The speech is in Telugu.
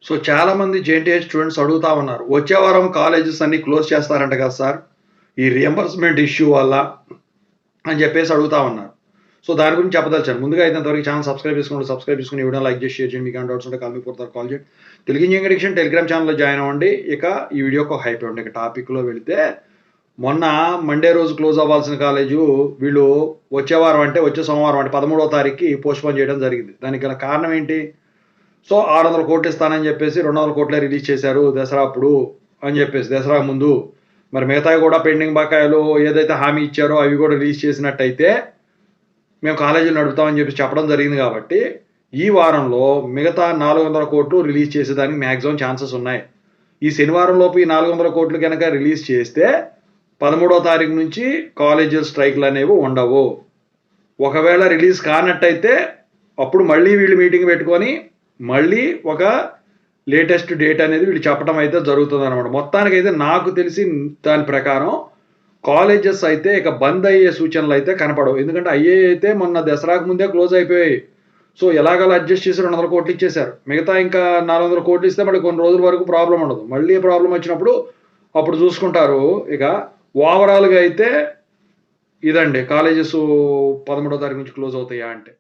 సో చాలామంది జేఎన్టీహెచ్ స్టూడెంట్స్ అడుగుతా ఉన్నారు. వచ్చే వారం కాలేజెస్ అన్నీ క్లోజ్ చేస్తారంట కదా సార్! ఈ రియంబర్స్‌మెంట్ ఇష్యూ వల్ల అని చెప్పేసి అడుగుతా ఉన్నారు. సో దాని గురించి చెప్పదలిచాను. ముందుగా అయితే ఇంతవరకు ఛానల్ సబ్స్క్రైబ్ చేసుకొని వీడియోని లైక్ చేసి షేర్ చేయండి. మీకు ఏమైనా డౌట్స్ ఉంటే కాల్ మీ ఫర్దర్ కాల్ చేయండి. తెలుగు ఇంజినీరింగ్ అడిక్షన్ టెలిగ్రామ్ ఛానల్‌లో జాయిన్ అవ్వండి. ఇక ఈ వీడియోకి ఒక హైప్ ఇవ్వండి. ఇక టాపిక్‌లో వెళితే మొన్న మండే రోజు క్లోజ్ అవ్వాల్సిన కాలేజు వీళ్ళు వచ్చే వారం అంటే వచ్చే సోమవారం అంటే 13వ తారీఖుకి పోస్ట్‌పోన్ చేయడం జరిగింది. దానికి గల కారణం ఏంటి? సో 600 కోట్లు ఇస్తానని చెప్పేసి 200 కోట్లే రిలీజ్ చేశారు దసరా అప్పుడు అని చెప్పేసి దసరా ముందు. మరి మిగతావి కూడా పెండింగ్ బకాయిలు ఏదైతే హామీ ఇచ్చారో అవి కూడా రిలీజ్ చేసినట్టయితే మేము కాలేజీలు నడుపుతామని చెప్పి చెప్పడం జరిగింది కాబట్టి ఈ వారంలో మిగతా 400 కోట్లు రిలీజ్ చేసేదానికి మ్యాక్సిమం ఛాన్సెస్ ఉన్నాయి. ఈ శనివారం లోపు ఈ 400 కోట్లు కనుక రిలీజ్ చేస్తే 13వ తారీఖు నుంచి కాలేజీల స్ట్రైక్లు అనేవి ఉండవు. ఒకవేళ రిలీజ్ కానట్టయితే అప్పుడు మళ్ళీ వీళ్ళు మీటింగ్ పెట్టుకొని మళ్ళీ ఒక లేటెస్ట్ డేట్ అనేది వీళ్ళు చెప్పడం అయితే జరుగుతుంది అనమాట. మొత్తానికైతే నాకు తెలిసి దాని ప్రకారం కాలేజెస్ అయితే ఇక బంద్ అయ్యే సూచనలు అయితే కనపడవు. ఎందుకంటే అయితే మొన్న దసరాకు ముందే క్లోజ్ అయిపోయాయి. సో ఎలాగలా అడ్జస్ట్ చేసి 200 కోట్లు ఇచ్చేశారు. మిగతా ఇంకా 400 కోట్లు ఇస్తే మళ్ళీ కొన్ని రోజుల వరకు ప్రాబ్లం ఉండదు. మళ్ళీ ప్రాబ్లం వచ్చినప్పుడు అప్పుడు చూసుకుంటారు. ఇక ఓవరాల్గా అయితే ఇదండి కాలేజెస్ 13వ తారీఖు నుంచి క్లోజ్ అవుతాయా అంటే.